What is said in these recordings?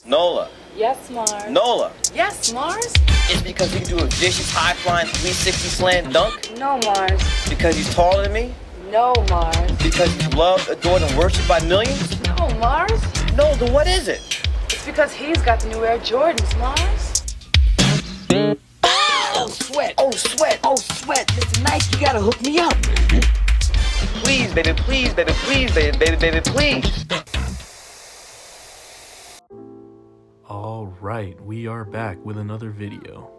Nola. Yes, Mars. Nola. Yes, Mars. It's because you can do a vicious high-flying 360 slam dunk? No, Mars. Because he's taller than me? No, Mars. Because he's loved, adored, and worshipped by millions? No, Mars. No, then what is it? It's because he's got the new Air Jordans, Mars. Oh, sweat. Oh, sweat. Oh, sweat. Mr. Nice, you gotta hook me up. Please, baby, please, baby, please, baby, please. All right, we are back with another video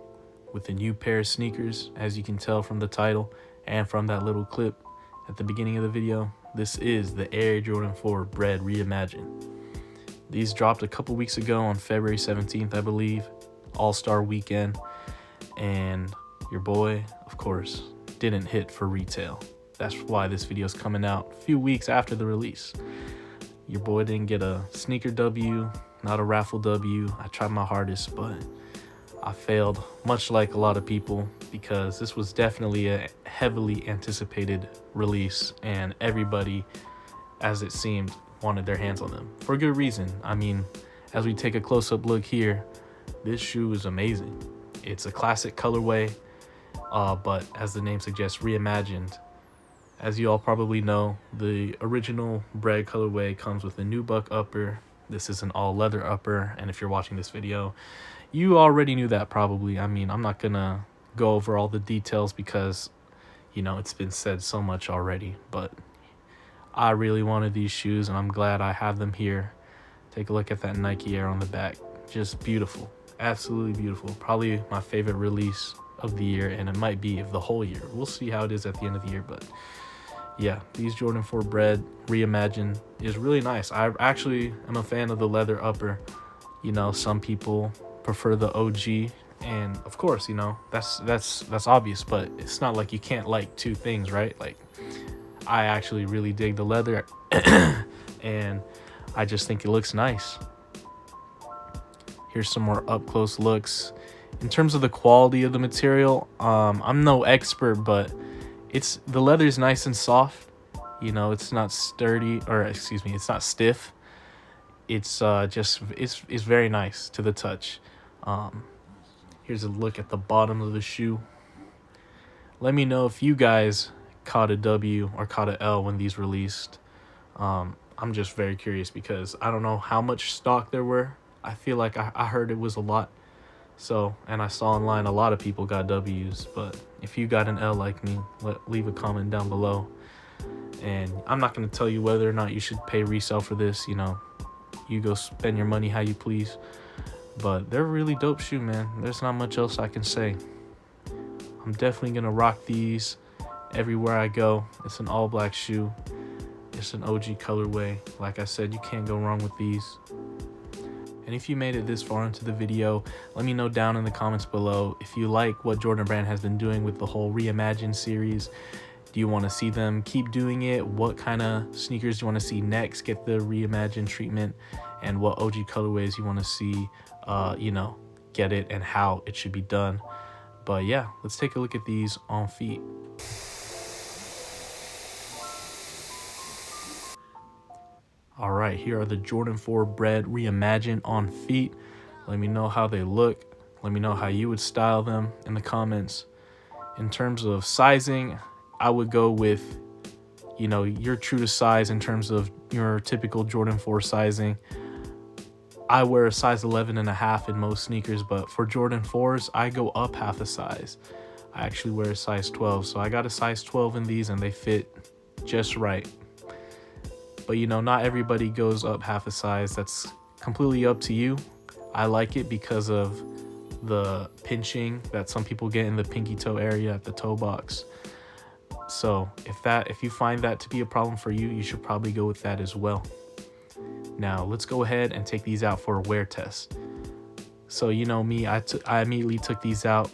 with a new pair of sneakers. As you can tell from the title and from that little clip at the beginning of the video, this is the Air Jordan 4 Bred Reimagined. These dropped a couple weeks ago on February 17th, I believe, All-Star Weekend, and your boy, of course, didn't hit for retail. That's why this video is coming out a few weeks after the release. Your boy didn't get a sneaker W, not a raffle W. I tried my hardest, but I failed, much like a lot of people, because this was definitely a heavily anticipated release, and everybody, as it seemed, wanted their hands on them for good reason. I mean, as we take a close-up look here, this shoe is amazing. It's a classic colorway, but as the name suggests, reimagined. As you all probably know, the original Bred colorway comes with a nubuck upper. This is an all leather upper, and if you're watching this video, you already knew that probably. I mean, I'm not gonna go over all the details because, you know, it's been said so much already, but I really wanted these shoes, and I'm glad I have them here. Take a look at that Nike Air on the back. Just beautiful, absolutely beautiful. Probably my favorite release of the year, and it might be of the whole year. We'll see how it is at the end of the year, but yeah, these Jordan 4 Bred Reimagined is really nice. I actually am a fan of the leather upper. You know, some people prefer the OG, and of course, you know, that's obvious, but it's not like you can't like two things, right? Like, I actually really dig the leather and I just think it looks nice. Here's some more up close looks. In terms of the quality of the material, I'm no expert, but the leather is nice and soft. You know, it's not sturdy, or excuse me, it's not stiff. It's it's very nice to the touch. Here's a look at the bottom of the shoe. Let me know if you guys caught a W or caught an L when these released. I'm just very curious because I don't know how much stock there were. I feel like I heard it was a lot. So, and I saw online a lot of people got W's, but if you got an L like me, leave a comment down below. And I'm not going to tell you whether or not you should pay resale for this. You know, you go spend your money how you please. But they're a really dope shoe, man. There's not much else I can say. I'm definitely going to rock these everywhere I go. It's an all black shoe. It's an OG colorway. Like I said, you can't go wrong with these. And if you made it this far into the video, let me know down in the comments below if you like what Jordan Brand has been doing with the whole Reimagined series. Do you want to see them keep doing it? What kind of sneakers do you want to see next get the Reimagined treatment? And what OG colorways you want to see, you know, get it and how it should be done. But yeah, let's take a look at these on feet. All right, here are the Jordan 4 Bred Reimagined on feet. Let me know how they look. Let me know how you would style them in the comments. In terms of sizing, I would go with, you know, you're true to size in terms of your typical Jordan 4 sizing. I wear a size 11.5 in most sneakers, but for Jordan 4s, I go up half a size. I actually wear a size 12, so I got a size 12 in these and they fit just right. But, you know, not everybody goes up half a size. That's completely up to you. I like it because of the pinching that some people get in the pinky toe area at the toe box. So if you find that to be a problem for you, you should probably go with that as well. Now, let's go ahead and take these out for a wear test. So, you know me, I immediately took these out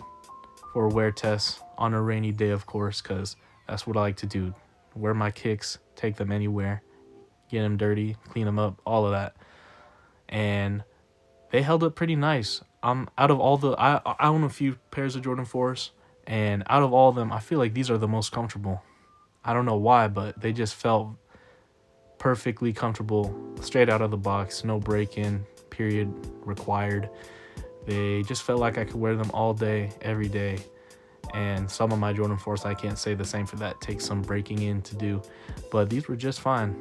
for a wear test on a rainy day, of course, because that's what I like to do. Wear my kicks, take them anywhere. Get them dirty, clean them up, all of that. And they held up pretty nice. Out of all the, I own a few pairs of Jordan 4s, and out of all of them, I feel like these are the most comfortable. I don't know why, but they just felt perfectly comfortable straight out of the box. No break-in, period required. They just felt like I could wear them all day, every day. And some of my Jordan 4s, I can't say the same for that. Takes some breaking in to do, but these were just fine.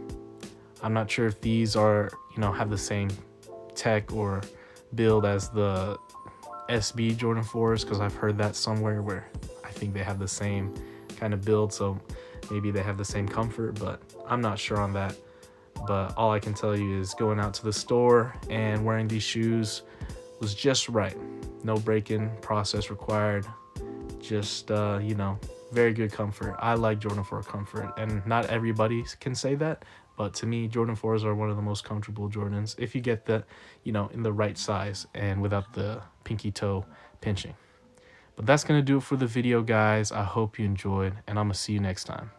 I'm not sure if these are, have the same tech or build as the SB Jordan 4s, because I've heard that somewhere where I think they have the same kind of build, so maybe they have the same comfort, but I'm not sure on that. But all I can tell you is going out to the store and wearing these shoes was just right. No break-in process required. Just, very good comfort. I like Jordan 4 comfort, and not everybody can say that, but to me, Jordan 4s are one of the most comfortable Jordans if you get the, in the right size and without the pinky toe pinching. But that's going to do it for the video, guys. I hope you enjoyed, and I'm going to see you next time.